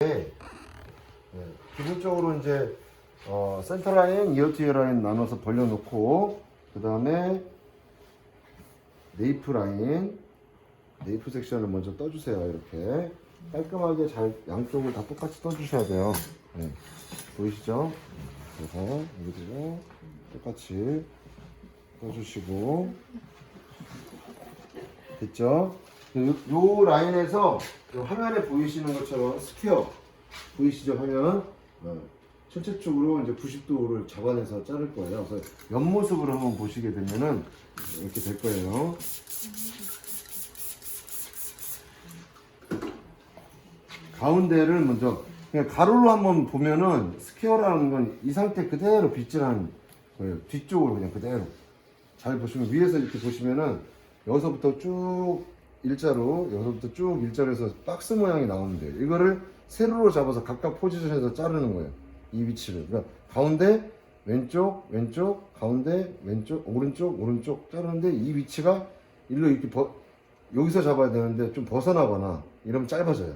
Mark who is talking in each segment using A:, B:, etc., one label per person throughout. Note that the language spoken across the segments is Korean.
A: 네, 기본적으로 이제 센터 라인, 이어 뒤에 라인 나눠서 벌려놓고 그 다음에 네이프 라인, 네이프 섹션을 먼저 떠주세요. 이렇게 깔끔하게 잘 양쪽을 다 똑같이 떠주셔야 돼요. 네. 보이시죠? 그래서 여기도 똑같이 떠주시고 됐죠? 요 라인에서 요 화면에 보이시는 것처럼 스퀘어 보이시죠? 화면 전체적으로 이제 90도를 잡아내서 자를 거예요. 그래서 옆모습으로 한번 보시게 되면은 이렇게 될 거예요. 가운데를 먼저 그냥 가로로 한번 보면은 스퀘어라는 건 이 상태 그대로 빗질한 거예요. 뒤쪽으로 그냥 그대로. 잘 보시면 위에서 이렇게 보시면은 여기서부터 쭉 일자로 여기서부터 쭉 일자로 해서 박스 모양이 나오는데 이거를 세로로 잡아서 각각 포지션에서 자르는 거예요. 이 위치를. 그러니까 가운데 왼쪽 왼쪽 가운데 왼쪽 오른쪽 오른쪽 자르는데 이 위치가 일로 이렇게 여기서 잡아야 되는데 좀 벗어나거나 이러면 짧아져요.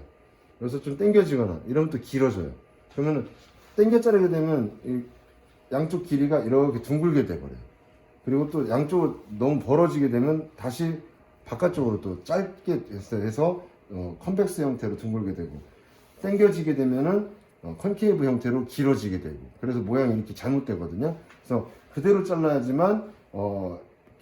A: 그래서 좀 당겨지거나 이러면 또 길어져요. 그러면 당겨 자르게 되면 이 양쪽 길이가 이렇게 둥글게 돼버려요. 그리고 또 양쪽으로 너무 벌어지게 되면 다시 바깥쪽으로 또 짧게 해서 컨벡스 형태로 둥글게 되고 당겨지게 되면은 컨케이브 형태로 길어지게 되고 그래서 모양이 이렇게 잘못되거든요. 그래서 그대로 잘라야지만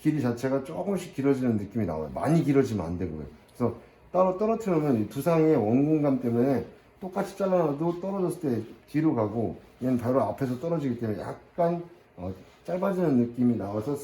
A: 길이 자체가 조금씩 길어지는 느낌이 나와요. 많이 길어지면 안 되고요. 그래서 따로 떨어뜨려 놓으면 이 두상의 원공감 때문에 똑같이 잘라놔도 떨어졌을 때 뒤로 가고 얘는 바로 앞에서 떨어지기 때문에 약간 짧아지는 느낌이 나와서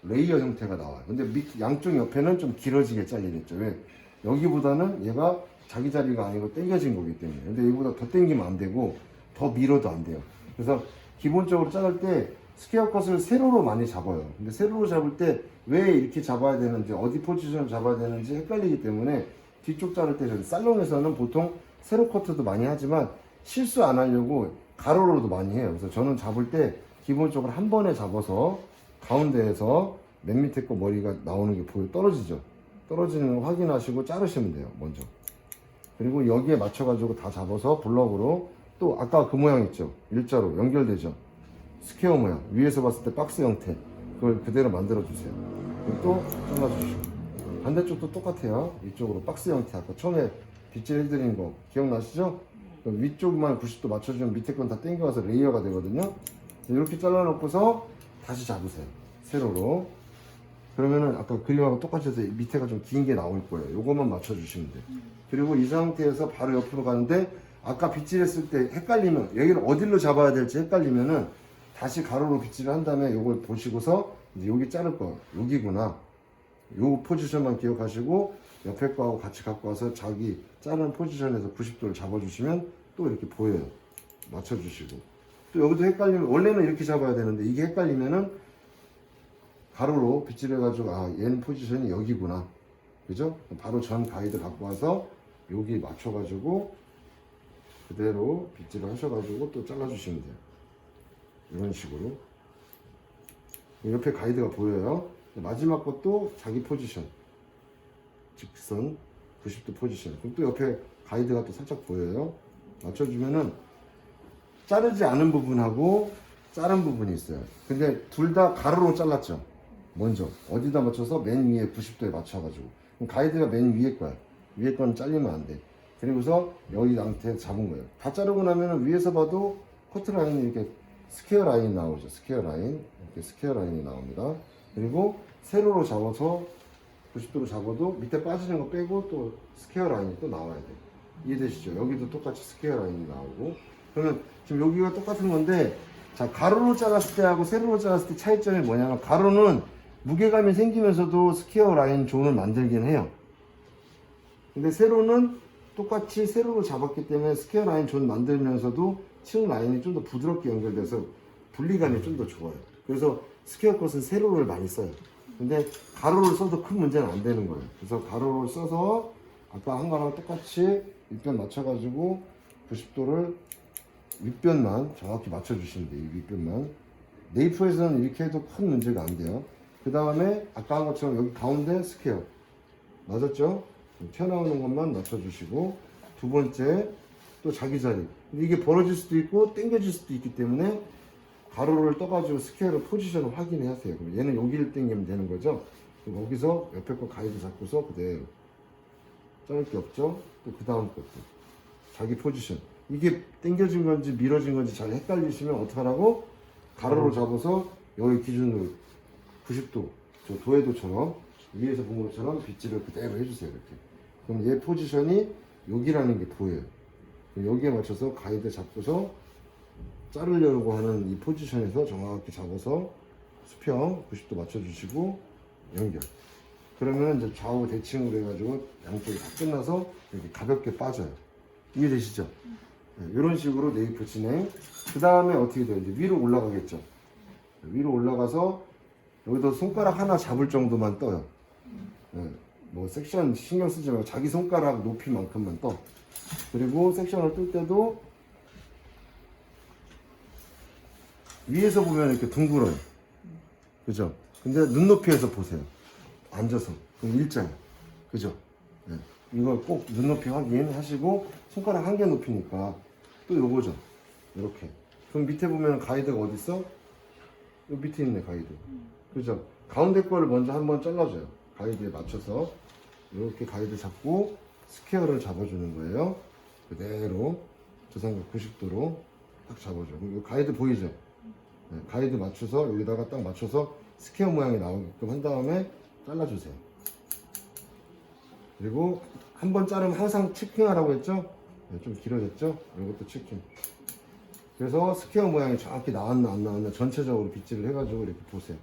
A: 레이어 형태가 나와요. 근데 양쪽 옆에는 좀 길어지게 잘리겠죠. 왜? 여기보다는 얘가 자기 자리가 아니고 당겨진 거기 때문에. 근데 여기보다 더 당기면 안 되고 더 밀어도 안 돼요. 그래서 기본적으로 자를 때 스퀘어 컷을 세로로 많이 잡아요. 근데 세로로 잡을 때 왜 이렇게 잡아야 되는지 어디 포지션을 잡아야 되는지 헷갈리기 때문에 뒤쪽 자를 때 살롱에서는 보통 세로 커트도 많이 하지만 실수 안 하려고 가로로도 많이 해요. 그래서 저는 잡을 때 기본적으로 한 번에 잡아서 가운데에서 맨 밑에 거 머리가 나오는 게 떨어지죠. 떨어지는 거 확인하시고 자르시면 돼요. 먼저. 그리고 여기에 맞춰가지고 다 잡아서 블럭으로 또 아까 그 모양 있죠. 일자로 연결되죠. 스퀘어 모양. 위에서 봤을 때 박스 형태. 그걸 그대로 만들어 주세요. 그리고 또 잘라주시고. 반대쪽도 똑같아요. 이쪽으로 박스 형태. 아까 처음에 빗질 해드린 거 기억나시죠? 위쪽만 90도 맞춰주면 밑에 건 다 당겨와서 레이어가 되거든요. 이렇게 잘라놓고서 다시 잡으세요. 세로로. 그러면은 아까 그림하고 똑같이 해서 밑에가 좀 긴 게 나올 거예요. 요것만 맞춰주시면 돼요. 그리고 이 상태에서 바로 옆으로 가는데 아까 빗질했을 때 헷갈리면 여기를 어디로 잡아야 될지 헷갈리면은 다시 가로로 빗질을 한 다음에 요걸 보시고서 이제 여기 자를 거 여기구나. 요 포지션만 기억하시고 옆에 거하고 같이 갖고 와서 자기 자르는 포지션에서 90도를 잡아주시면 또 이렇게 보여요. 맞춰주시고 또 여기도 헷갈리면 원래는 이렇게 잡아야 되는데 이게 헷갈리면은 가로로 빗질해가지고 얘는 포지션이 여기구나. 그죠? 바로 전 가이드 갖고 와서 여기 맞춰가지고 그대로 빗질을 하셔가지고 또 잘라주시면 돼요. 이런 식으로. 옆에 가이드가 보여요. 마지막 것도 자기 포지션. 직선 90도 포지션. 그럼 또 옆에 가이드가 또 살짝 보여요. 맞춰주면은 자르지 않은 부분하고 자른 부분이 있어요. 근데 둘 다 가로로 잘랐죠. 먼저 어디다 맞춰서 맨 위에 90도에 맞춰가지고 그럼 가이드가 맨 위에 거야. 위에 거는 잘리면 안 돼. 그리고서 여기 상태에 잡은 거예요. 다 자르고 나면은 위에서 봐도 커트 라인이 이렇게 스퀘어 라인 나오죠. 스퀘어 라인 이렇게 스퀘어 라인이 나옵니다. 그리고 세로로 잡아서 90도로 잡아도 밑에 빠지는 거 빼고 또 스퀘어 라인이 또 나와야 돼. 이해되시죠? 여기도 똑같이 스퀘어 라인이 나오고 그러면 지금 여기가 똑같은 건데 자 가로로 잘랐을 때하고 세로로 잘랐을 때 차이점이 뭐냐면 가로는 무게감이 생기면서도 스퀘어 라인 존을 만들긴 해요. 근데 세로는 똑같이 세로로 잡았기 때문에 스퀘어 라인 존 만들면서도 층 라인이 좀 더 부드럽게 연결돼서 분리감이 좀 더 좋아요. 그래서 스퀘어 컷은 세로를 많이 써요. 근데 가로를 써도 큰 문제는 안 되는 거예요. 그래서 가로를 써서 아까 한 거랑 똑같이 윗변 맞춰가지고 90도를 윗변만 정확히 맞춰주시면 돼요. 이 윗변만. 네이프에서는 이렇게 해도 큰 문제가 안 돼요. 그 다음에 아까 한 것처럼 여기 가운데 스퀘어 맞았죠? 튀어나오는 것만 맞춰주시고 두 번째 또 자기 자리. 근데 이게 벌어질 수도 있고 당겨질 수도 있기 때문에 가로를 떠가지고 스퀘어로 포지션을 확인하세요. 그럼 얘는 여기를 당기면 되는 거죠. 그리고 거기서 옆에 거 가이드 잡고서 그대로 자를 게 없죠. 또 그 다음 것도 자기 포지션. 이게 당겨진 건지 밀어진 건지 잘 헷갈리시면 어떡하라고? 가로로 잡아서 여기 기준으로 90도 저 도해도처럼 위에서 본 것처럼 빗질을 그대로 해주세요. 이렇게. 그럼 얘 포지션이 여기라는 게 보여요. 여기에 맞춰서 가이드 잡고서 자르려고 하는 이 포지션에서 정확히 잡아서 수평 90도 맞춰주시고 연결. 그러면 이제 좌우 대칭으로 해가지고 양쪽이 다 끝나서 이렇게 가볍게 빠져요. 이해되시죠? 네, 이런 식으로 네이프 진행. 그 다음에 어떻게 돼요? 이제 위로 올라가겠죠. 위로 올라가서 여기도 손가락 하나 잡을 정도만 떠요. 네, 뭐 섹션 신경 쓰지 말고 자기 손가락 높이만큼만 떠. 그리고 섹션을 뜰 때도 위에서 보면 이렇게 둥글어요. 그죠? 근데 눈높이에서 보세요. 앉아서. 그럼 일자예요. 그죠? 네. 이걸 꼭 눈높이 확인하시고 손가락 한 개 높이니까 또 요거죠. 이렇게. 그럼 밑에 보면 가이드가 어디 있어? 요 밑에 있네 가이드. 그죠? 가운데 거를 먼저 한번 잘라줘요. 가이드에 맞춰서 이렇게 가이드 잡고 스퀘어를 잡아주는 거예요. 그대로 저삼각 90도로 딱 잡아줘. 그럼 가이드 보이죠? 네, 가이드 맞춰서 여기다가 딱 맞춰서 스퀘어 모양이 나오게끔 한 다음에 잘라주세요. 그리고 한 번 자르면 항상 체킹하라고 했죠? 네, 좀 길어졌죠? 이것도 체킹. 그래서 스퀘어 모양이 정확히 나왔나 안 나왔나 전체적으로 빗질을 해가지고 이렇게 보세요.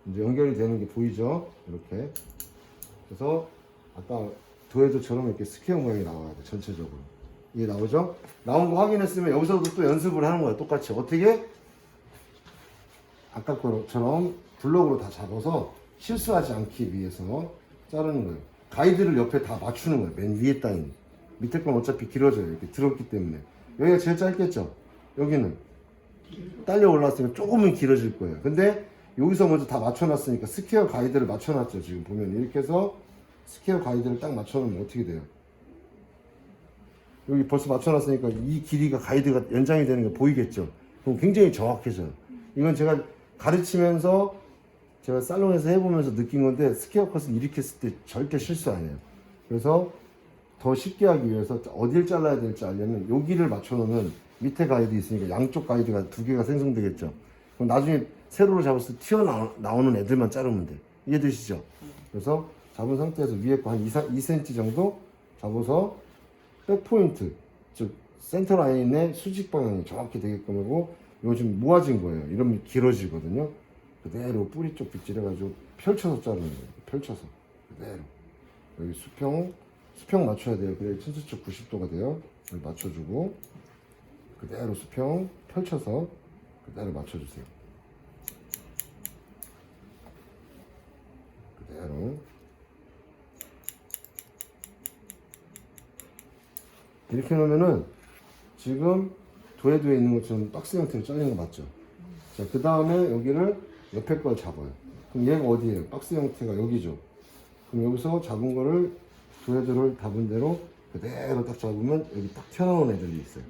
A: 이제 연결이 되는 게 보이죠? 이렇게. 그래서 아까 도해도처럼 이렇게 스퀘어 모양이 나와야 돼, 전체적으로. 이게 나오죠? 나온 거 확인했으면 여기서도 또 연습을 하는 거야, 똑같이. 어떻게? 아까 것처럼 블록으로 다 잡아서 실수하지 않기 위해서 자르는 거예요. 가이드를 옆에 다 맞추는 거예요. 맨 위에 따윈. 밑에 건 어차피 길어져요. 이렇게 들었기 때문에. 여기가 제일 짧겠죠? 여기는 딸려 올라왔으니까 조금은 길어질 거예요. 근데 여기서 먼저 다 맞춰놨으니까 스퀘어 가이드를 맞춰놨죠. 지금 보면 이렇게 해서 스퀘어 가이드를 딱 맞춰놓으면 어떻게 돼요? 여기 벌써 맞춰놨으니까 이 길이가 가이드가 연장이 되는 게 보이겠죠? 그럼 굉장히 정확해져요. 이건 제가 가르치면서 제가 살롱에서 해보면서 느낀 건데 스퀘어 컷은 이렇게 했을 때 절대 실수 안 해요. 그래서 더 쉽게 하기 위해서 어딜 잘라야 될지 알려면 여기를 맞춰놓으면 밑에 가이드 있으니까 양쪽 가이드가 두 개가 생성되겠죠. 그럼 나중에 세로로 잡았을 때 튀어나오는 애들만 자르면 돼. 이해되시죠? 그래서 잡은 상태에서 위에 거 한 2cm 정도 잡아서 백포인트, 즉 센터 라인의 수직 방향이 정확히 되게끔 하고 이거 지금 모아진 거예요. 이러면 길어지거든요. 그대로 뿌리 쪽 빗질해가지고 펼쳐서 자르는 거예요. 펼쳐서 그대로 여기 수평 맞춰야 돼요. 그래야 천수축 90도가 돼요. 여기 맞춰주고 그대로 수평 펼쳐서 그대로 맞춰주세요. 그대로 이렇게 놓으면은 지금 도해도에 있는 것처럼 박스 형태로 잘리는 거 맞죠? 자, 그 다음에 여기를 옆에 걸 잡아요. 그럼 얘가 어디예요? 박스 형태가 여기죠. 그럼 여기서 잡은 거를 도해도를 잡은 대로 그대로 딱 잡으면 여기 딱 튀어나온 애들이 있어요.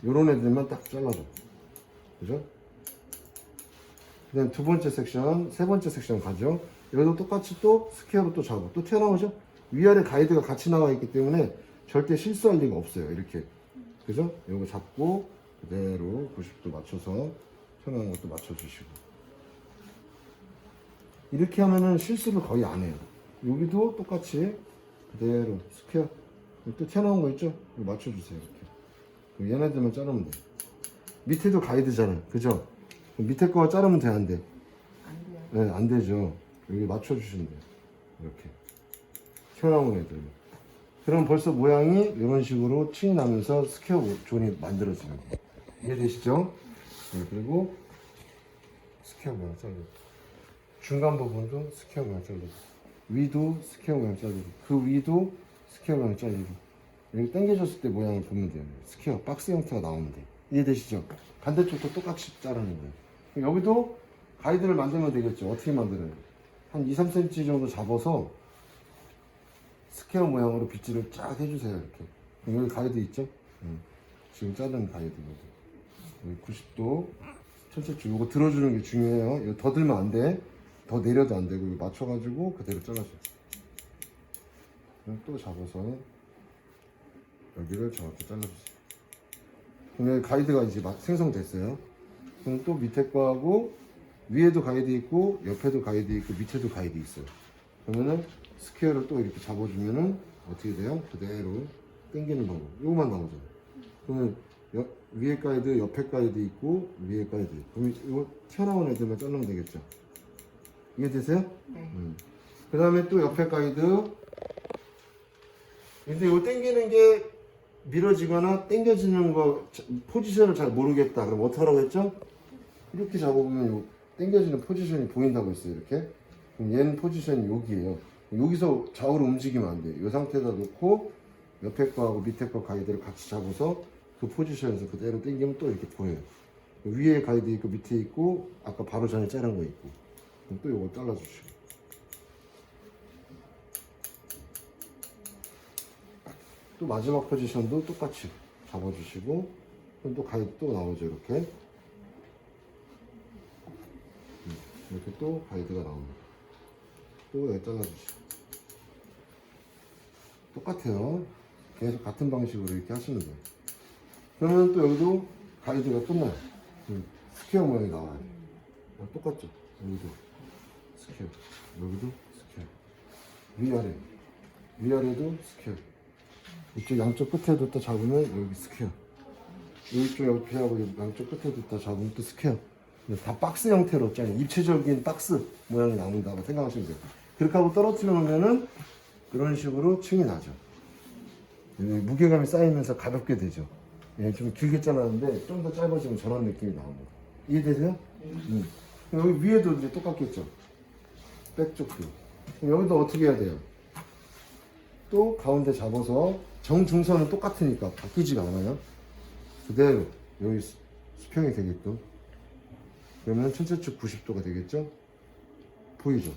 A: 요런 애들만 딱 잘라줘. 그죠? 그 다음 두 번째 섹션, 세 번째 섹션 가죠. 여기도 똑같이 또 스퀘어로 또 잡아. 또 튀어나오죠? 위아래 가이드가 같이 나와 있기 때문에 절대 실수할 리가 없어요. 이렇게. 그죠? 요거 잡고 그대로 90도 맞춰서 튀어나온 것도 맞춰주시고. 이렇게 하면은 실수를 거의 안 해요. 여기도 똑같이 그대로 스퀘어. 또 튀어나온 거 있죠? 이거 맞춰주세요. 이렇게. 얘네들만 자르면 돼. 밑에도 가이드잖아요. 그죠? 밑에 거 자르면 돼, 안 돼?
B: 안 돼요.
A: 네, 안 되죠. 여기 맞춰주시면 돼요. 이렇게. 튀어나온 애들. 그럼 벌써 모양이 이런 식으로 층이 나면서 스퀘어 존이 만들어지는 거예요. 이해되시죠? 네, 그리고 스퀘어 모양 자르고. 중간 부분도 스퀘어 모양 자르고. 위도 스퀘어 모양 자르고. 그 위도 스퀘어 모양 자르고. 여기 당겨졌을 때 모양을 보면 돼요. 스퀘어, 박스 형태가 나오면 돼요. 이해되시죠? 반대쪽도 똑같이 자르는 거예요. 여기도 가이드를 만들면 되겠죠. 어떻게 만들어요? 한 2, 3cm 정도 잡아서 스퀘어 모양으로 빗질을 쫙 해주세요. 이렇게. 그럼 여기 가이드 있죠? 지금 자른 가이드거든. 90도 천천히 이거 들어주는 게 중요해요. 이거 더 들면 안 돼. 더 내려도 안 되고 이거 맞춰가지고 그대로 잘라줘. 그럼 또 잡아서 여기를 정확히 잘라주세요. 그럼 여기 가이드가 이제 생성됐어요. 그럼 또 밑에 거하고 위에도 가이드 있고 옆에도 가이드 있고 밑에도 가이드 있어요. 그러면은 스퀘어를 또 이렇게 잡아주면은 어떻게 돼요? 그대로 당기는 방법. 이거만 나오죠. 그러면 위에 가이드, 옆에 가이드 있고 위에 가이드. 그럼 이거 튀어나온 애들만 자르면 되겠죠. 이해되세요?
B: 네.
A: 그 다음에 또 옆에 가이드. 근데 이거 당기는 게 밀어지거나 당겨지는 거 포지션을 잘 모르겠다. 그럼 어떻게 하라고 했죠? 이렇게 잡아보면 요 당겨지는 포지션이 보인다고 했어요. 이렇게. 그럼 얘는 포지션이 여기에요. 여기서 좌우로 움직이면 안 돼요. 이 상태에다 놓고 옆에 거하고 밑에 거 가이드를 같이 잡아서 그 포지션에서 그대로 당기면 또 이렇게 보여요. 위에 가이드 있고 밑에 있고 아까 바로 전에 자른 거 있고. 그럼 또 이거 잘라주시고. 또 마지막 포지션도 똑같이 잡아주시고 그럼 또 가이드 또 나오죠. 이렇게 이렇게 또 가이드가 나옵니다. 또 여기 잘라주시고 똑같아요. 계속 같은 방식으로 이렇게 하시면 돼요. 그러면 또 여기도 가이드가 끝나요. 스퀘어 모양이 나와요. 똑같죠. 여기도 스퀘어, 여기도 스퀘어, 위아래, 위아래도 스퀘어. 이쪽 양쪽 끝에도 또 잡으면 여기 스퀘어. 이쪽 옆에하고 양쪽 끝에도 또 잡으면 또 스퀘어. 다 박스 형태로 짜리 입체적인 박스 모양이 나온다고 생각하시면 돼요. 그렇게 하고 떨어뜨려 놓으면은 이런 식으로 층이 나죠. 무게감이 쌓이면서 가볍게 되죠. 예, 좀 길게 잘랐는데 좀 더 짧아지면 저런 느낌이 나옵니다. 이해되세요? 여기 위에도 이제 똑같겠죠. 백쪽도. 그럼 여기도 어떻게 해야 돼요? 또 가운데 잡아서 정중선은 똑같으니까 바뀌지가 않아요. 그대로 여기 수평이 되게끔. 그러면 천체축 90도가 되겠죠? 보이죠?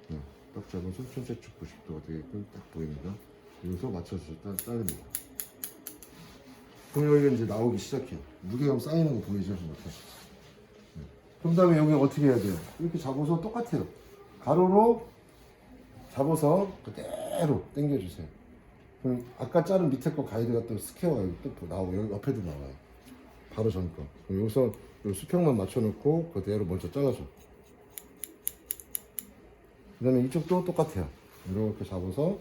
A: 네, 딱 잡아서 천체축 90도가 되게끔 딱 보입니다. 여기서 맞춰서 자릅니다. 그럼 여기가 이제 나오기 시작해요. 무게감 쌓이는 거 보이죠? 이렇게. 네. 그럼 다음에 여기 어떻게 해야 돼요? 이렇게 잡아서 똑같아요. 가로로 잡아서 그대로 당겨주세요. 그럼 아까 자른 밑에 거 가이드가 또 스퀘어가 여기 또 나오고 여기 옆에도 나와요. 바로 전 거. 여기서 이 수평만 맞춰놓고 그대로 먼저 잘라줘. 그 다음에 이쪽도 똑같아요. 이렇게 잡아서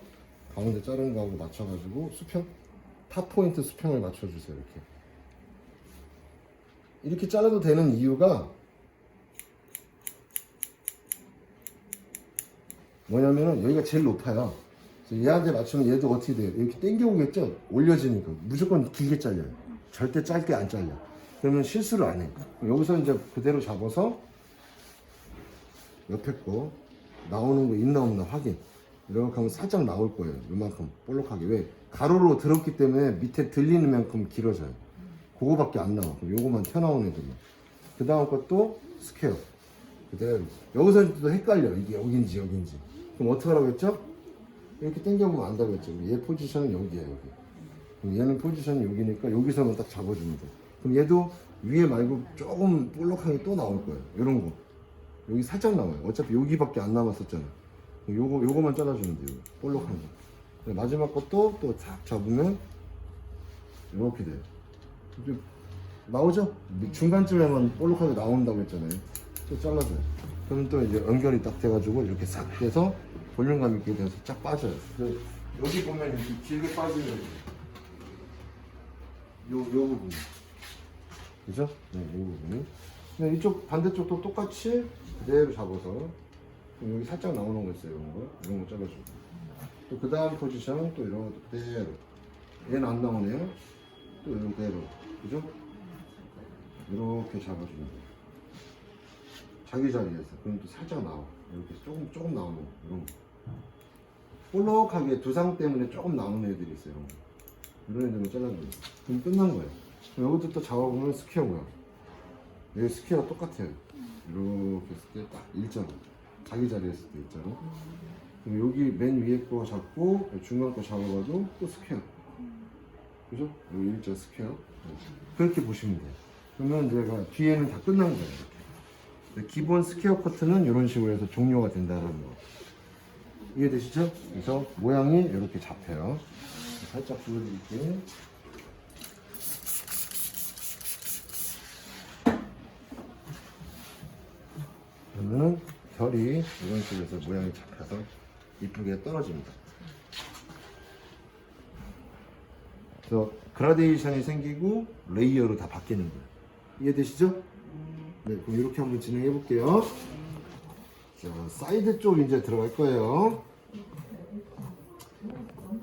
A: 가운데 자른 거하고 맞춰가지고 수평, 탑 포인트 수평을 맞춰주세요. 이렇게 잘라도 되는 이유가 뭐냐면은 여기가 제일 높아요. 그래서 얘한테 맞추면 얘도 어떻게 돼요? 이렇게 당겨오겠죠? 올려지니까 무조건 길게 잘려요. 절대 짧게 안 잘려. 그러면 실수를 안 해요. 여기서 이제 그대로 잡아서 옆에 거 나오는 거 있나 없나 확인. 이렇게 하면 살짝 나올 거예요. 이만큼 볼록하게. 왜? 가로로 들었기 때문에 밑에 들리는 만큼 길어져요. 그거밖에 안 나와. 그럼 요거만 튀어나오는 애들만. 그 다음 것도 스퀘어. 그대로. 여기서 또 헷갈려. 이게 여긴지 여긴지. 그럼 어떻게 하라고 했죠? 이렇게 당겨보면 안다고 했죠. 얘 포지션은 여기에요. 여기. 그럼 얘는 포지션이 여기니까 여기서만 딱 잡아주면 돼. 그럼 얘도 위에 말고 조금 볼록하게 또 나올 거예요. 이런 거. 여기 살짝 나와요. 어차피 여기밖에 안 남았었잖아. 요거만 잘라주면 돼요. 볼록한 거. 마지막 것도 또 탁 잡으면 이렇게 돼요. 좀 나오죠? 중간쯤에만 볼록하게 나온다고 했잖아요. 또 잘라줘요. 그러면 또 이제 연결이 딱 돼가지고 이렇게 싹 돼서 볼륨감 있게 돼서 쫙 빠져요. 여기 보면 이렇게 길게 빠지는 요 부분. 그죠? 네, 요 부분이. 근데 이쪽 반대쪽도 똑같이 그대로 잡아서 여기 살짝 나오는 거 있어요. 이런 거 잘라주고. 또 그 다음 포지션 또 이런 것도 그대로. 얘는 안 나오네요. 또 이런 그대로. 그죠? 이렇게 잡아주면 돼요. 자기 자리에서. 그럼 또 살짝 나와. 이렇게 조금 나오는 거. 이런 거. 볼록하게 두상 때문에 조금 나오는 애들이 있어요. 이런 애들은 잘라줘요. 그럼 끝난 거예요. 여기도 또 잡아보면 스퀘어 모양. 여기 스퀘어가 똑같아요. 이렇게 했을 때 딱 일자로. 자기 자리에 했을 때 일자로. 그럼 여기 맨 위에 거 잡고 중간 거 잡아봐도 또 스퀘어. 그죠? 요 일자 스퀘어. 그렇게 보시면 돼요. 그러면 제가 뒤에는 다 끝난 거예요. 이렇게. 기본 스퀘어 커트는 이런 식으로 해서 종료가 된다는 거. 이해되시죠? 그래서 모양이 이렇게 잡혀요. 살짝 보여드릴게요. 그러면은 결이 이런 식으로 해서 모양이 잡혀서 이쁘게 떨어집니다. 그래서 그라데이션이 생기고 레이어로 다 바뀌는 거예요. 이해되시죠? 네, 그럼 이렇게 한번 진행해 볼게요. 자, 사이드 쪽 이제 들어갈 거예요.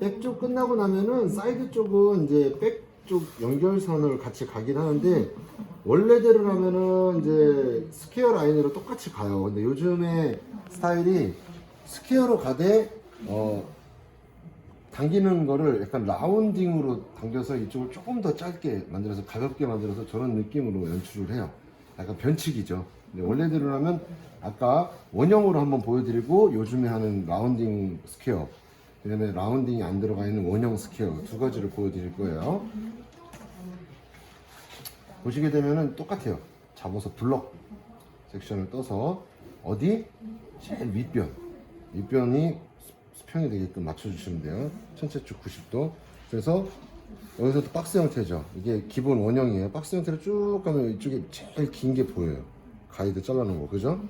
A: 백 쪽 끝나고 나면은 사이드 쪽은 이제 백 쪽 연결선을 같이 가긴 하는데 원래대로라면은 이제 스퀘어 라인으로 똑같이 가요. 근데 요즘에 스타일이 스퀘어로 가되 당기는 거를 약간 라운딩으로 당겨서 이쪽을 조금 더 짧게 만들어서 가볍게 만들어서 저런 느낌으로 연출을 해요. 약간 변칙이죠. 근데 원래대로라면 아까 원형으로 한번 보여드리고 요즘에 하는 라운딩 스퀘어, 그 다음에 라운딩이 안 들어가 있는 원형 스퀘어 두 가지를 보여드릴 거예요. 보시게 되면은 똑같아요. 잡아서 블럭 섹션을 떠서 어디? 제일 윗변이 수평이 되게끔 맞춰주시면 돼요. 전체축 90도. 그래서 여기서 또 박스 형태죠. 이게 기본 원형이에요. 박스 형태로 쭉 가면 이쪽에 제일 긴 게 보여요. 가이드 잘라놓은 거, 그죠?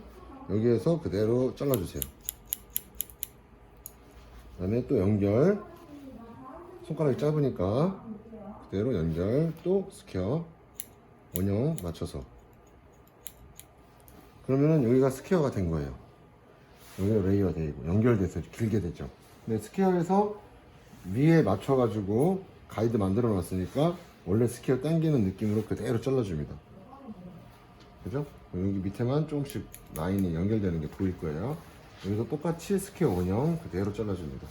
A: 여기에서 그대로 잘라주세요. 그 다음에 또 연결. 손가락이 짧으니까 그대로 연결, 또 스퀘어, 원형 맞춰서. 그러면은 여기가 스퀘어가 된 거예요. 여기가 레이어 되고 연결돼서 길게 되죠. 근데 스퀘어에서 위에 맞춰가지고 가이드 만들어 놨으니까 원래 스퀘어 당기는 느낌으로 그대로 잘라줍니다. 그죠? 여기 밑에만 조금씩 라인이 연결되는 게 보일 거예요. 여기서 똑같이 스퀘어 원형 그대로 잘라줍니다.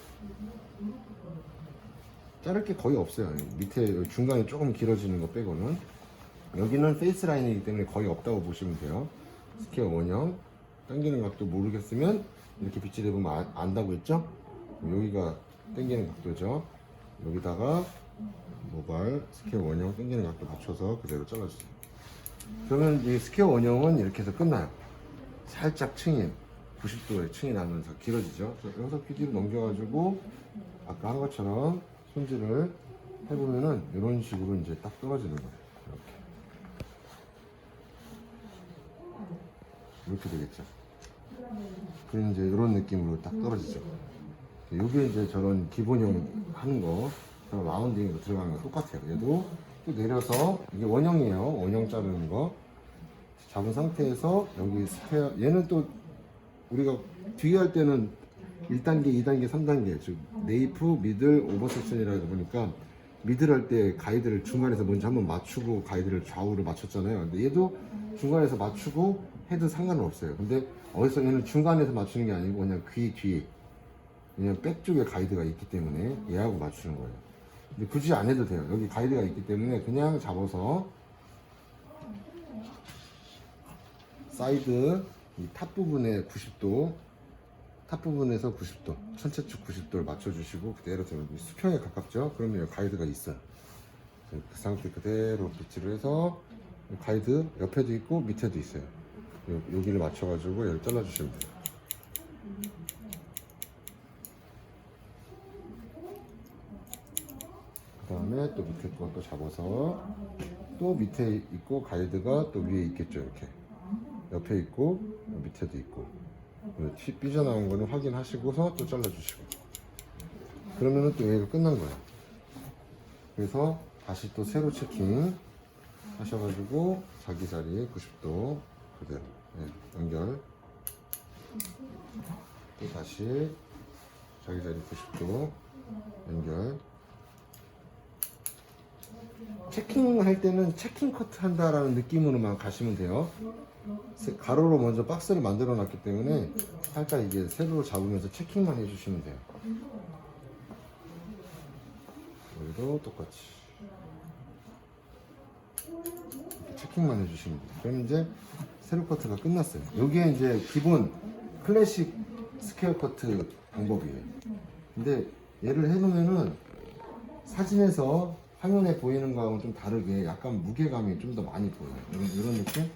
A: 자를 게 거의 없어요. 밑에 중간에 조금 길어지는 거 빼고는. 여기는 페이스 라인이기 때문에 거의 없다고 보시면 돼요. 스퀘어 원형 당기는 각도 모르겠으면 이렇게 빛이 되면 안다고 했죠? 여기가 당기는 각도죠. 여기다가 모발 스퀘어 원형 당기는 각도 맞춰서 그대로 잘라주세요. 그러면 이 스퀘어 원형은 이렇게 해서 끝나요. 살짝 층이 90도의 층이 나면서 길어지죠. 여기서 PD로 넘겨가지고 아까 한 것처럼 손질을 해보면은 이런 식으로 이제 딱 떨어지는 거예요. 이렇게 되겠죠. 그럼 이제 이런 느낌으로 딱 떨어지죠. 이게 이제 저런 기본형 하는 거, 저런 라운딩으로 들어가는 거 똑같아요. 얘도 또 내려서 이게 원형이에요. 원형 자르는 거 잡은 상태에서 여기 스퀘어, 얘는 또 우리가 뒤에 할 때는 1단계, 2단계, 3단계, 즉 네이프, 미들, 오버 섹션이라고 보니까 미들 할 때 가이드를 중간에서 먼저 한번 맞추고 가이드를 좌우로 맞췄잖아요. 근데 얘도 중간에서 맞추고 해도 상관은 없어요. 근데 어디서 얘는 중간에서 맞추는 게 아니고 그냥 귀 뒤에, 그냥 백 쪽에 가이드가 있기 때문에 얘하고 맞추는 거예요. 근데 굳이 안 해도 돼요. 여기 가이드가 있기 때문에 그냥 잡아서 사이드 이 탑 부분에 90도, 탑 부분에서 90도, 전체축 90도를 맞춰주시고 그대로 들어오고 수평에 가깝죠? 그러면 여기 가이드가 있어요. 그 상태 그대로 빗질을 해서 가이드 옆에도 있고 밑에도 있어요. 여기를 맞춰가지고 여기 잘라주시면 돼요. 그 다음에 또 밑에 것도 잡아서 또 밑에 있고 가이드가 또 위에 있겠죠. 이렇게 옆에 있고 밑에도 있고 삐져나온 거는 확인하시고서 또 잘라주시고 그러면은 또 여기가 끝난 거예요. 그래서 다시 또 새로 체킹 하셔가지고 자기 자리에 90도 그대로 연결, 또 다시 자기 자리 90도 연결. 체킹 할 때는 체킹 커트 한다라는 느낌으로만 가시면 돼요. 가로로 먼저 박스를 만들어 놨기 때문에 살짝 이게 세로로 잡으면서 체킹만 해주시면 돼요. 여기도 똑같이 체킹만 해주시면 돼요. 그럼 이제 세로 커트가 끝났어요. 이게 이제 기본 클래식 스퀘어 커트 방법이에요. 근데 얘를 해놓으면은 사진에서 화면에 보이는 거하고는 좀 다르게 약간 무게감이 좀 더 많이 보여요. 이런 느낌?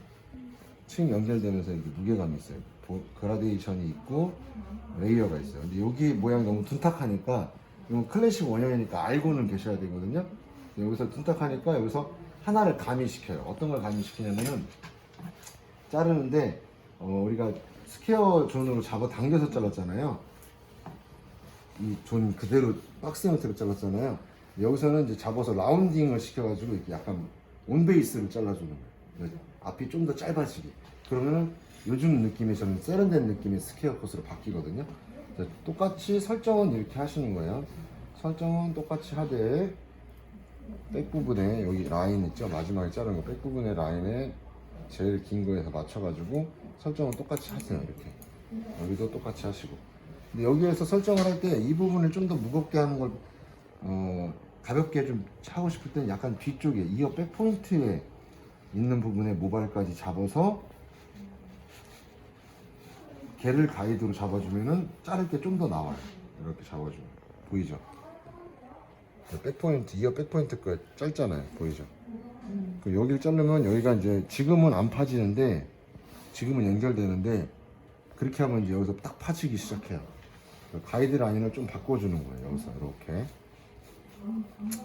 A: 층 연결되면서 이렇게 무게감이 있어요. 그라데이션이 있고 레이어가 있어요. 근데 여기 모양이 너무 둔탁하니까 이건 클래식 원형이니까 알고는 계셔야 되거든요. 여기서 둔탁하니까 여기서 하나를 가미시켜요. 어떤 걸 가미시키냐면은 자르는데 우리가 스퀘어 존으로 잡아 당겨서 잘랐잖아요. 이 존 그대로 박스 형태로 잘랐잖아요. 여기서는 이제 잡아서 라운딩을 시켜가지고 이렇게 약간 온베이스를 잘라주는 거예요. 앞이 좀 더 짧아지게. 그러면은 요즘 느낌이 저는 세련된 느낌의 스퀘어 컷으로 바뀌거든요. 똑같이 설정은 이렇게 하시는 거예요. 설정은 똑같이 하되 백 부분에 여기 라인 있죠? 마지막에 자른 거 백 부분의 라인에 제일 긴 거에서 맞춰가지고 설정은 똑같이 하세요. 이렇게 여기도 똑같이 하시고. 근데 여기에서 설정을 할 때 이 부분을 좀 더 무겁게 하는 걸 가볍게 좀 하고 싶을 때는 약간 뒤쪽에 이어 백 포인트에 있는 부분에 모발까지 잡아서 걔를 가이드로 잡아주면은 자를 때 좀 더 나와요. 이렇게 잡아주면 보이죠? 백포인트 이어 백포인트 거 짧잖아요. 보이죠? 여기를 자르면 여기가 이제 지금은 안 파지는데 지금은 연결되는데 그렇게 하면 이제 여기서 딱 파지기 시작해요. 가이드 라인을 좀 바꿔주는 거예요. 여기서 이렇게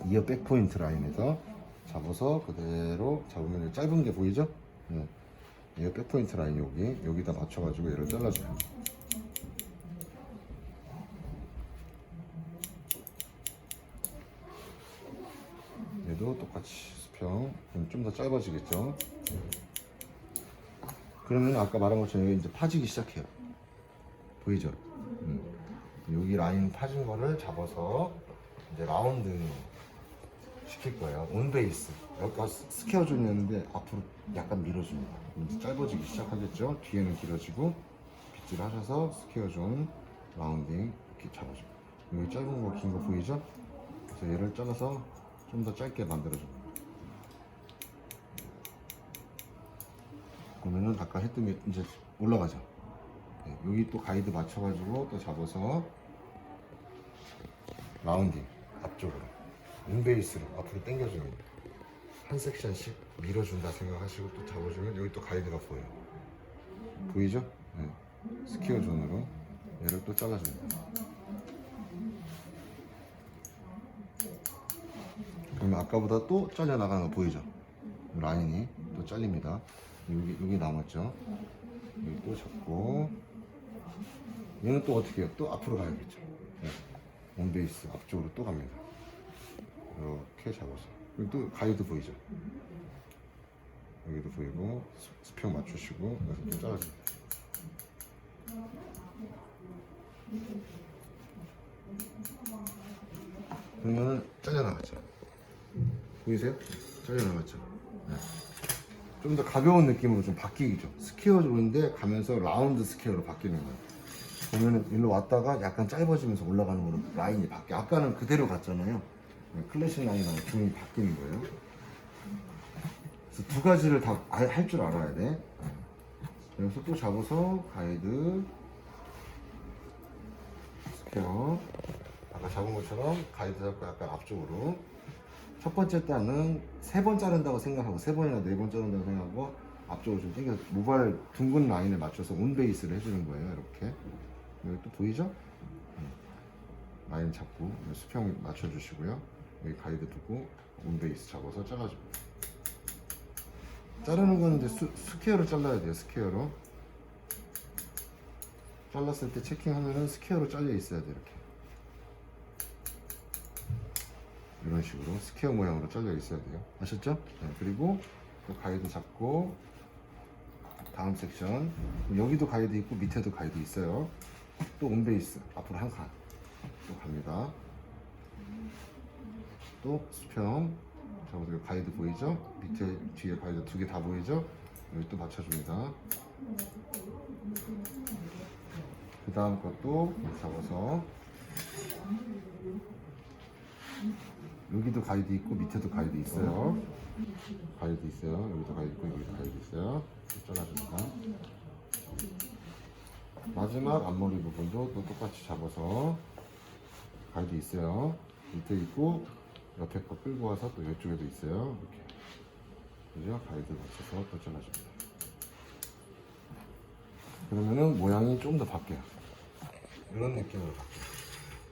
A: 이어 백포인트 라인에서 잡아서 그대로 잡으면 짧은 게 보이죠? 네. 이어 백포인트 라인 여기다 맞춰가지고 얘를 잘라줘요. 얘도 똑같이 수평 좀 더 짧아지겠죠? 그러면 아까 말한 것처럼 여기 이제 파지기 시작해요. 보이죠? 여기 라인 파진 거를 잡아서 이제 라운드 시킬 거예요. 온베이스. 여기가 스퀘어 존이었는데 앞으로 약간 밀어줍니다. 이제 짧아지기 시작하겠죠? 뒤에는 길어지고 빗질 하셔서 스퀘어 존 라운딩 이렇게 잡아줍니다. 여기 짧은 거 긴 거 보이죠? 그래서 얘를 잘라서 좀 더 짧게 만들어줍니다. 그러면은 아까 했던 게 이제 올라가죠. 네, 여기 또 가이드 맞춰가지고 또 잡아서 라운딩 앞쪽으로 인베이스로 앞으로 당겨주면 한 섹션씩 밀어준다 생각하시고 또 잡아주면 여기 또 가이드가 보여요. 보이죠? 네. 스퀘어 존으로 얘를 또 잘라줍니다. 그러면 아까보다 또 잘려나가는 거 보이죠? 라인이 또 잘립니다. 여기 남았죠? 여기 또 잡고 얘는 또 어떻게 해요? 또 앞으로 가야겠죠? 네. 온베이스 앞쪽으로 또 갑니다. 이렇게 잡아서 여기 또 가이드 보이죠? 여기도 보이고 수평 맞추시고 여기서 또 잘라줍니다. 그러면은 잘려나갔죠? 보이세요? 잘려나갔죠? 네. 좀 더 가벼운 느낌으로 좀 바뀌죠. 스퀘어 존인데 가면서 라운드 스퀘어로 바뀌는 거예요. 보면은 일로 왔다가 약간 짧아지면서 올라가는 거로 라인이 바뀌어. 아까는 그대로 갔잖아요. 클래식 라인하고 존이 바뀌는 거예요. 그래서 두 가지를 다 할 줄 알아야 돼. 여기서 또 잡아서 가이드 스퀘어 아까 잡은 것처럼 가이드 잡고 약간 앞쪽으로 첫 번째 단은 3번 자른다고 생각하고 3번이나 4번 자른다고 생각하고 앞쪽으로 좀 당겨서 모발 둥근 라인에 맞춰서 온베이스를 해주는 거예요. 이렇게 여기 또 보이죠? 라인 잡고 수평 맞춰주시고요. 여기 가이드 두고 온베이스 잡아서 잘라줍니다. 자르는 거는 이제 스퀘어로 잘라야 돼요. 스퀘어로 잘랐을 때 체킹하면은 스퀘어로 잘려 있어야 돼요. 이렇게 이런 식으로 스퀘어 모양으로 잘려 있어야 돼요. 아셨죠? 네, 그리고 또 가이드 잡고 다음 섹션 여기도 가이드 있고 밑에도 가이드 있어요. 또 온베이스 앞으로 한 칸 또 갑니다. 또 수평 잡아서 가이드 보이죠? 밑에 뒤에 가이드 2개 다 보이죠? 여기 또 맞춰줍니다. 그 다음 것도 잡아서 여기도 가이드 있고 밑에도 가이드 있어요. 가이드 있어요. 여기도 가이드 있고 여기도 가이드 있어요. 잘라줍니다. 마지막 앞머리 부분도 또 똑같이 잡아서 가이드 있어요. 밑에 있고 옆에 거 끌고 와서 또 이쪽에도 있어요. 이렇게. 그죠? 가이드 맞춰서 또 잘라줍니다. 그러면은 모양이 좀 더 바뀌어요. 이런 느낌으로 바뀌어요.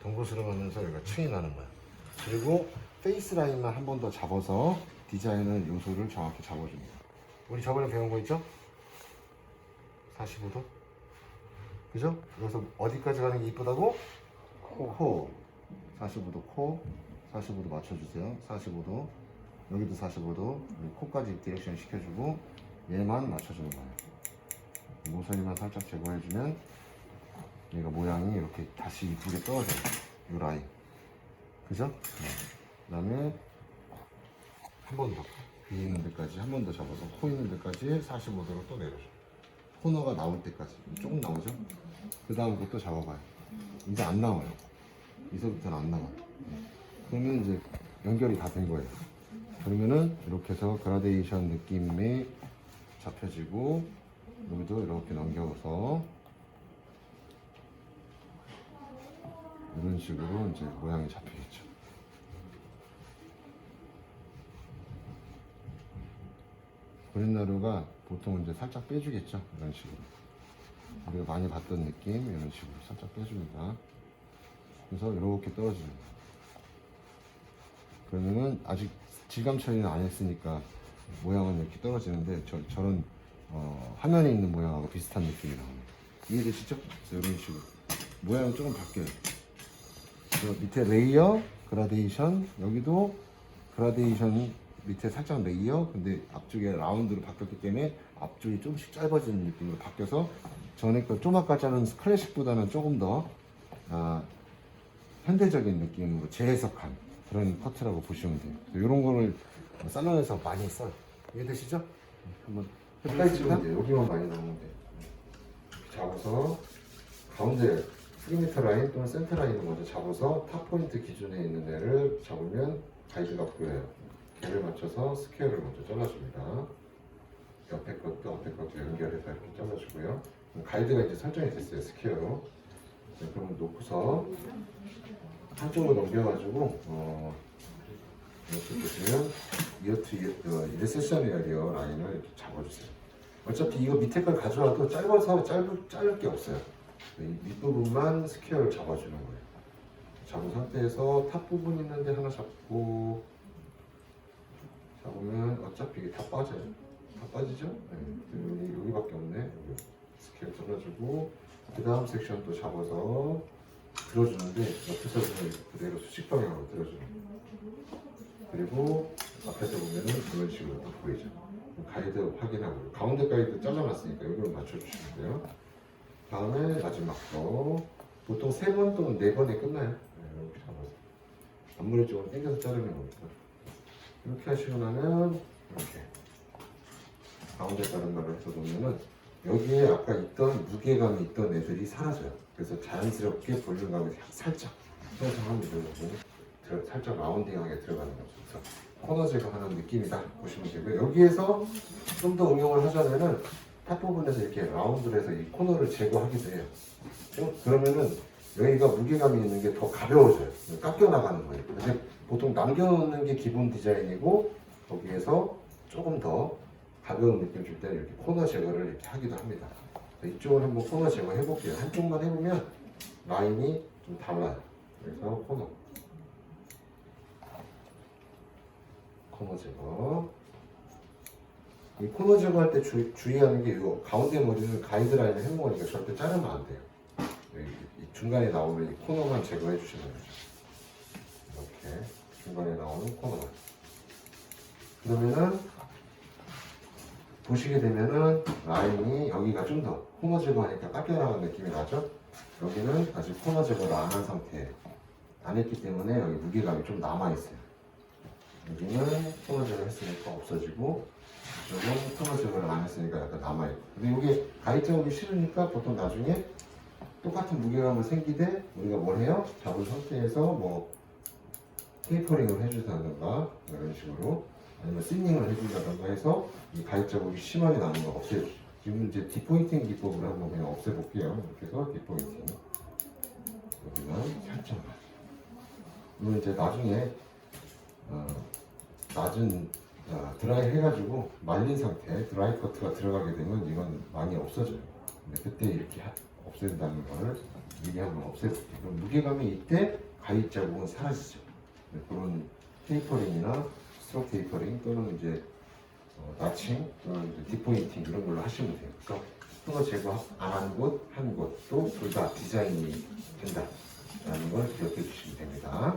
A: 동그스름하면서 여기가 층이 나는 거야. 그리고 페이스 라인만 한 번 더 잡아서 디자인을 요소를 정확히 잡아줍니다. 우리 저번에 배운 거 있죠? 45도. 그죠? 여기서 어디까지 가는 게 이쁘다고? 코. 45도 코. 45도 맞춰주세요. 45도. 여기도 45도. 코까지 디렉션 시켜주고 얘만 맞춰주는 거예요. 모서리만 살짝 제거해주면 얘가 모양이 이렇게 다시 이쁘게 떨어져요. 이 라인. 그죠? 그 다음에 한 번 더. 귀 있는 데까지 한 번 더 잡아서 코 있는 데까지 45도로 또 내려줘. 코너가 나올 때까지. 조금 나오죠? 그 다음 것도 잡아봐요. 이제 안 나와요. 이제부터는 안 나와요. 그러면 이제 연결이 다 된 거예요. 그러면은 이렇게 해서 그라데이션 느낌이 잡혀지고 여기도 이렇게 넘겨서 이런 식으로 이제 모양이 잡히겠죠. 그린나루가 보통 이제 살짝 빼주겠죠. 이런 식으로. 우리가 많이 봤던 느낌, 이런 식으로 살짝 빼줍니다. 그래서 이렇게 떨어지는 거예요. 그러면은 아직 질감 처리는 안 했으니까 모양은 이렇게 떨어지는데 저런 화면에 있는 모양하고 비슷한 느낌이 나옵니다. 이해되시죠? 그래서 이런 식으로 모양은 조금 바뀌어요. 밑에 레이어, 그라데이션, 여기도 그라데이션 밑에 살짝 레이어, 근데 앞쪽에 라운드로 바뀌었기 때문에 앞쪽이 조금씩 짧아지는 느낌으로 바뀌어서 전에 거 조막가 자른 클래식보다는 조금 더 현대적인 느낌으로 재해석한 그런 커트라고 보시면 돼요. 이런 거를 살론에서 많이 써요. 이해되시죠? 한번 해보겠습니다. 여기만 많이 나오는데 잡아서 가운데 3m 라인 또는 센터 라인을 먼저 잡아서 탑 포인트 기준에 있는 애를 잡으면 가이드가 보여요. 걔를 맞춰서 스퀘어를 먼저 잘라줍니다. 옆에 것도 앞에 것도 연결해서 이렇게 잘라주고요. 가이드가 이제 설정이 됐어요. 스퀘어로. 네, 그럼 놓고서 한쪽으로 넘겨가지고 이렇게 보시면 이어 세션 에어리어 라인을 이렇게 잡아주세요. 어차피 이거 밑에 걸 가져와도 짧아서 짧을 게 없어요. 이 밑부분만 스퀘어를 잡아주는 거예요. 잡은 상태에서 탑 부분 있는데 하나 잡고 잡으면 어차피 이게 다 빠져요. 다 빠지죠? 네. 여기밖에 없네. 여기 스퀘어 잘라주고 그 다음 섹션 또 잡아서 들어주는데 옆에서 보면 그대로 수직 방향으로 들어주는 거예요. 그리고 앞에서 보면은 이런 식으로 딱 보이죠. 가이드 확인하고 가운데 가이드 잘라놨으니까 여기로 맞춰주시면 돼요. 다음에 마지막 거 보통 3번 또는 4번에 끝나요. 네, 이렇게 잡아서 앞머리 쪽으로 당겨서 자르는 거니까 이렇게 하시고 나면 이렇게 가운데 자른 거를 해서 놓으면은 여기에 아까 있던 무게감이 있던 애들이 사라져요. 그래서 자연스럽게 볼륨감이 살짝 하면 되고 살짝 라운딩하게 들어가는 거죠. 그래서 코너 제거하는 느낌이다 보시면 되고요. 여기에서 좀 더 응용을 하자면은 탑 부분에서 이렇게 라운드를 해서 이 코너를 제거하기도 해요. 그러면은 여기가 무게감이 있는 게 더 가벼워져요. 깎여 나가는 거예요. 근데 보통 남겨놓는 게 기본 디자인이고 거기에서 조금 더 가벼운 느낌 줄 때 이렇게 코너 제거를 이렇게 하기도 합니다. 이쪽을 한번 코너 제거 해볼게요. 한쪽만 해보면 라인이 좀 달라요. 그래서 코너 제거. 이 코너 제거할 때 주의하는 게 이 가운데 머리는 가이드라인을 해먹으니까 절대 자르면 안 돼요. 이 중간에 나오는 이 코너만 제거해 주시면 되죠. 이렇게 중간에 나오는 코너만. 그러면은 보시게 되면은 라인이 여기가 좀 더 코너 제거하니까 깎여나가는 느낌이 나죠? 여기는 아직 코너 제거를 안 한 상태예요. 안 했기 때문에 여기 무게감이 좀 남아있어요. 여기는 코너 제거 했으니까 없어지고 이쪽은 코너 제거를 안 했으니까 약간 남아있고 근데 이게 가이드 오기 싫으니까 보통 나중에 똑같은 무게감을 생기되 우리가 뭘 해요? 잡은 상태에서 뭐 테이퍼링을 해준다던가 이런 식으로 아니면 시닝을 해준다던가 해서 이 가입 자국이 심하게 나는 거 없애요. 지금 이제 디포인팅 기법으로 한번 그냥 없애볼게요. 이렇게 해서 디포인팅 여기만 살짝만. 이건 이제 나중에 낮은 드라이 해가지고 말린 상태 드라이 커트가 들어가게 되면 이건 많이 없어져요. 근데 그때 이렇게 없앤다는 거를 미리 한번 없애볼게요. 그럼 무게감이 이때 가위 자국은 사라지죠. 네, 그런 테이퍼링이나 스트로크 테이퍼링 또는 이제 나칭 또는 이제 디포인팅 이런 걸로 하시면 돼요. 그래서 거 제거 안 한 곳, 한 곳 또 둘 다 디자인이 된다라는 걸 기억해 주시면 됩니다.